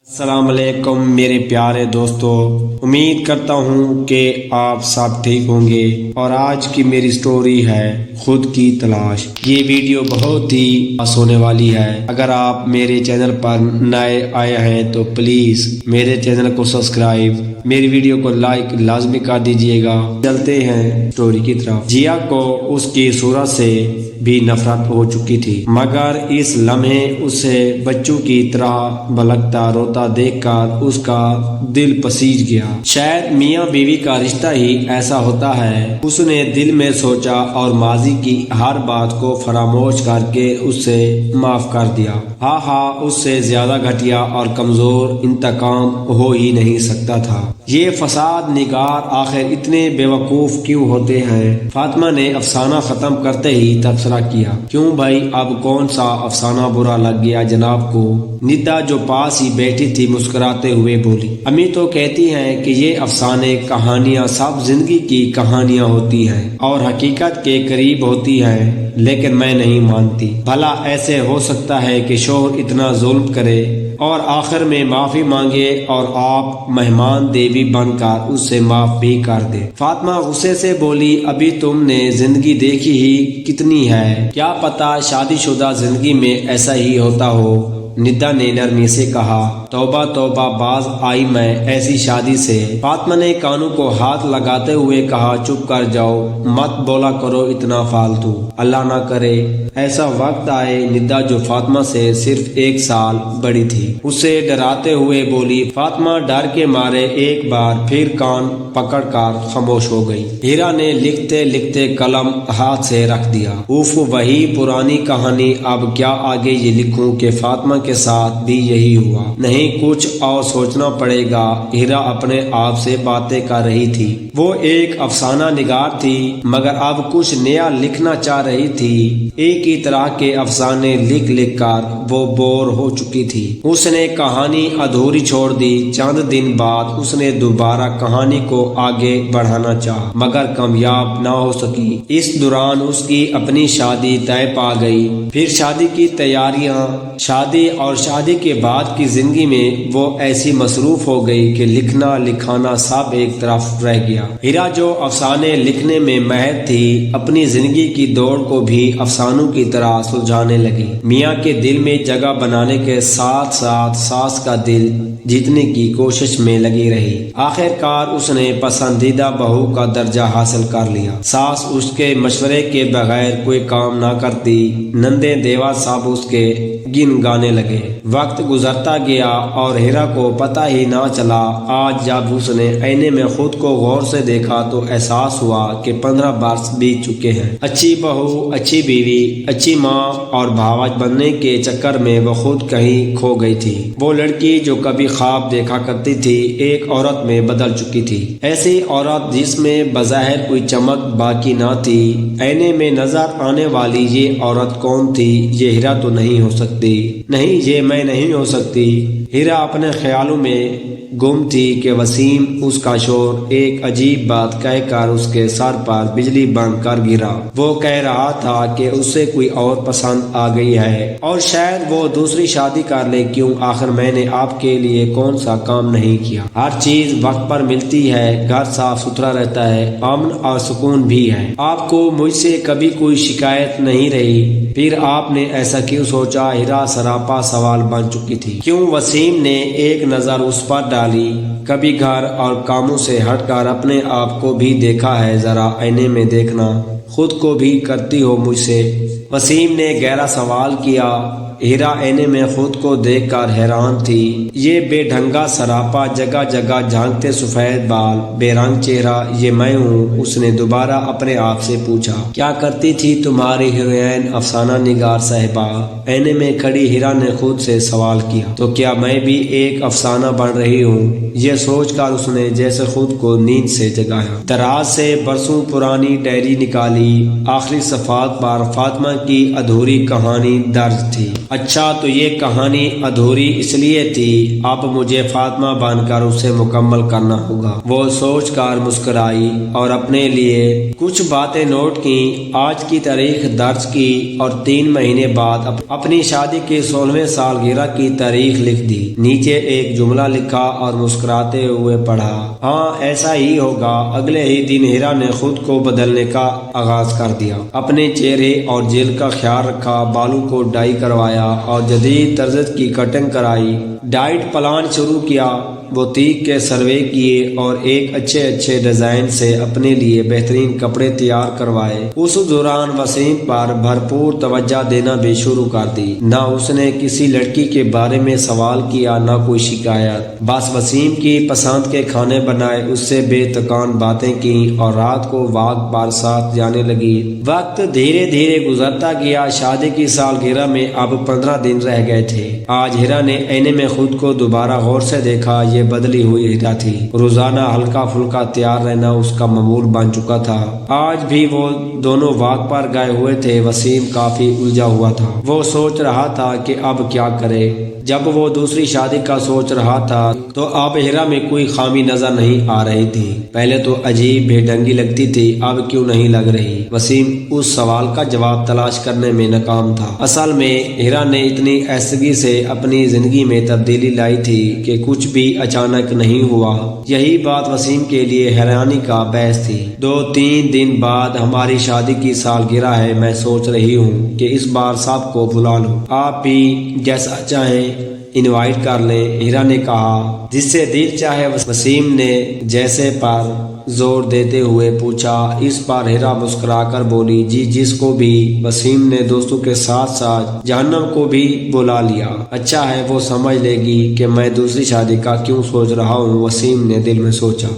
السلام علیکم میرے پیارے دوستو، امید کرتا ہوں کہ آپ سب ٹھیک ہوں گے۔ اور آج کی میری سٹوری ہے خود کی تلاش۔ یہ ویڈیو بہت ہی خاص ہونے والی ہے۔ اگر آپ میرے چینل پر نئے آئے ہیں تو پلیز میرے چینل کو سبسکرائب، میری ویڈیو کو لائک لازمی کر دیجئے گا۔ چلتے ہیں سٹوری کی طرف۔ جیا کو اس کی صورت سے بھی نفرت ہو چکی تھی، مگر اس لمحے اسے بچوں کی طرح بلکتا روتا دیکھ کر اس کا دل پسیج گیا۔ شاید میاں بیوی کا رشتہ ہی ایسا ہوتا ہے، اس نے دل میں سوچا اور ماضی کی ہر بات کو فراموش کر کے اسے معاف کر دیا۔ اس سے زیادہ گھٹیا اور کمزور انتقام ہو ہی نہیں سکتا تھا۔ یہ فساد نگار آخر اتنے بیوقوف کیوں ہوتے ہیں؟ فاطمہ نے افسانہ ختم کرتے ہی تبصرہ کیا۔ کیوں بھائی، اب کون سا افسانہ برا لگ گیا جناب کو؟ ندا جو پاس ہی بیٹھی تھی مسکراتے ہوئے بولی۔ امی تو کہتی ہیں کہ یہ افسانے کہانیاں سب زندگی کی کہانیاں ہوتی ہیں اور حقیقت کے قریب ہوتی ہیں، لیکن میں نہیں مانتی۔ بھلا ایسے ہو سکتا ہے کہ شوہر اتنا ظلم کرے اور آخر میں معافی مانگے اور آپ مہمان دیوی بن کر اس سے معاف بھی کر دے؟ فاطمہ غصے سے بولی، ابھی تم نے زندگی دیکھی ہی کتنی ہے، کیا پتا شادی شدہ زندگی میں ایسا ہی ہوتا ہو۔ ندا نے نرمی سے کہا، توبہ توبہ، باز آئی میں ایسی شادی سے۔ فاطمہ نے کانوں کو ہاتھ لگاتے ہوئے کہا، چپ کر جاؤ، مت بولا کرو اتنا فالتو، اللہ نہ کرے ایسا وقت آئے۔ ندا جو فاطمہ سے صرف 1 سال بڑی تھی، اسے ڈراتے ہوئے بولی۔ فاطمہ ڈر کے مارے ایک بار پھر کان پکڑ کر خاموش ہو گئی۔ ہیرا نے لکھتے لکھتے قلم ہاتھ سے رکھ دیا۔ وہی پرانی کہانی، اب کیا آگے یہ لکھوں کہ فاطمہ کے ساتھ بھی یہی ہوا؟ نہیں، کچھ اور سوچنا پڑے گا۔ ہیرا اپنے آپ سے باتیں کر رہی تھی۔ وہ ایک افسانہ نگار تھی، مگر اب کچھ نیا لکھنا چاہ رہی تھی۔ ایک ہی طرح کے افسانے لکھ لکھ کر وہ بور ہو چکی تھی۔ اس نے کہانی ادھوری چھوڑ دی۔ چند دن بعد اس نے دوبارہ کہانی کو آگے بڑھانا چاہا، مگر کامیاب نہ ہو سکی۔ اس دوران اس کی اپنی شادی طے پا گئی۔ پھر شادی کی تیاریاں، شادی اور شادی کے بعد کی زندگی میں وہ ایسی مصروف ہو گئی کہ لکھنا لکھانا سب ایک طرف رہ گیا۔ ہیرا جو افسانے لکھنے میں ماہر تھی، اپنی زندگی کی دوڑ کو بھی افسانوں کی طرح سلجھانے لگی۔ میاں کے دل میں جگہ بنانے کے ساتھ ساتھ ساس کا دل جیتنے کی کوشش میں لگی رہی۔ آخر کار اس نے پسندیدہ بہو کا درجہ حاصل کر لیا۔ ساس اس کے مشورے کے بغیر کوئی کام نہ کرتی۔ نندے دیوا سب اس کے گن گانے لگے۔ وقت گزرتا گیا اور ہیرا کو پتہ ہی نہ چلا۔ آج جب اس نے آئینے میں خود کو غور سے دیکھا تو احساس ہوا کہ 15 برس بیت چکے ہیں۔ اچھی بہو، اچھی بیوی، اچھی ماں اور بھاوج بننے کے چکر میں وہ خود کہیں کھو گئی تھی۔ وہ لڑکی جو کبھی خواب دیکھا کرتی تھی ایک عورت میں بدل چکی تھی۔ ایسی عورت جس میں بظاہر کوئی چمک باقی نہ تھی۔ آئینے میں نظر آنے والی یہ عورت کون تھی؟ یہ ہیرا تو نہیں ہو سکتی، نہیں یہ میں نہیں ہو سکتی۔ ہیرا اپنے خیالوں میں گم تھی کہ وسیم اس کا شوہر ایک عجیب بات کہہ کر اس کے سر پر بجلی بند کر گرا۔ وہ کہہ رہا تھا کہ اسے کوئی اور پسند آ گئی ہے اور شاید وہ دوسری شادی کر لے۔ کیوں؟ آخر میں نے آپ کے لیے کون سا کام نہیں کیا؟ ہر چیز وقت پر ملتی ہے، گھر صاف ستھرا رہتا ہے، امن اور سکون بھی ہے۔ آپ کو مجھ سے کبھی کوئی شکایت نہیں رہی، پھر آپ نے ایسا کیوں سوچا؟ ہیرا سراپا سوال بن چکی تھی۔ کیوں؟ وسیم نے ایک نظر اس پر ڈالی۔ کبھی گھر اور کاموں سے ہٹ کر اپنے آپ کو بھی دیکھا ہے؟ ذرا آئینے میں دیکھنا، خود کو بھی کرتی ہو مجھ سے؟ وسیم نے گہرا سوال کیا۔ ہیرا آئینے میں خود کو دیکھ کر حیران تھی۔ یہ بے ڈھنگا سراپا، جگہ جگہ جھانکتے سفید بال، بے رنگ چہرہ، یہ میں ہوں؟ اس نے دوبارہ اپنے آپ سے پوچھا۔ کیا کرتی تھی تمہاری ہیروئن افسانہ نگار صاحبہ؟ آئینے میں کھڑی ہیرا نے خود سے سوال کیا۔ تو کیا میں بھی ایک افسانہ بن رہی ہوں؟ یہ سوچ کر اس نے جیسے خود کو نیند سے جگایا۔ دراز سے برسوں پرانی ڈائری نکالی۔ آخری صفحات پر فاطمہ کی ادھوری کہانی درج تھی۔ اچھا تو یہ کہانی ادھوری اس لیے تھی، اب مجھے فاطمہ بن کر اسے مکمل کرنا ہوگا۔ وہ سوچ کر مسکرائی اور اپنے لیے کچھ باتیں نوٹ کی، آج کی تاریخ درج کی اور 3 مہینے بعد اپنی شادی کی 16ویں سالگرہ کی تاریخ لکھ دی۔ نیچے ایک جملہ لکھا اور مسکراتے ہوئے پڑھا، ہاں ایسا ہی ہوگا۔ اگلے ہی دن ہیرا نے خود کو بدلنے کا آغاز کر دیا، اپنے چہرے اور جلد کا خیال رکھا، بالوں کو ڈائی کروایا اور جدید طرز کی کٹنگ کرائی، ڈائٹ پلان شروع کیا، بوتیک کے سروے کیے اور ایک اچھے ڈیزائن سے اپنے لیے بہترین کپڑے تیار کروائے۔ اس دوران وسیم پر بھرپور توجہ دینا بھی شروع کر دی، نہ اس نے کسی لڑکی کے بارے میں سوال کیا نہ کوئی شکایت، بس وسیم کی پسند کے کھانے بنائے، اس سے بے تکان باتیں کی اور رات کو واک پر ساتھ جانے لگی۔ وقت دھیرے دھیرے گزرتا گیا، شادی کی سالگرہ میں اب 15 دن رہ گئے تھے۔ آج ہیرا نے آئینے میں خود کو دوبارہ غور سے دیکھا، یہ بدلی ہوئی ہیرا تھی۔ روزانہ ہلکا پھلکا تیار رہنا اس کا معمول بن چکا تھا۔ آج بھی وہ دونوں واک پر گئے ہوئے تھے۔ وسیم کافی الجھا ہوا تھا، وہ سوچ رہا تھا کہ اب کیا کرے۔ جب وہ دوسری شادی کا سوچ رہا تھا تو اب ہیرا میں کوئی خامی نظر نہیں آ رہی تھی۔ پہلے تو عجیب بے ڈنگی لگتی تھی، اب کیوں نہیں لگ رہی؟ وسیم اس سوال کا جواب تلاش کرنے میں ناکام تھا۔ اصل میں ہیرا نے اتنی ایستگی سے اپنی زندگی میں تبدیلی لائی تھی کہ کچھ بھی اچانک نہیں ہوا۔ یہی بات وسیم کے لیے حیرانی کا باعث تھی۔ 2-3 دن بعد ہماری شادی کی سالگرہ ہے، میں سوچ رہی ہوں کہ اس بار سب کو بلا لوں، آپ بھی جیسا چاہیں انوائٹ کر لیں، ہیرا نے کہا۔ جس سے دل چاہے، وسیم نے جیسے پر زور دیتے ہوئے پوچھا۔ اس پر ہیرا مسکرا کر بولی، جی جس کو بھی۔ وسیم نے دوستوں کے ساتھ ساتھ جہنم کو بھی بلا لیا، اچھا ہے وہ سمجھ لے گی کہ میں دوسری شادی کا کیوں سوچ رہا ہوں، وسیم نے دل میں سوچا۔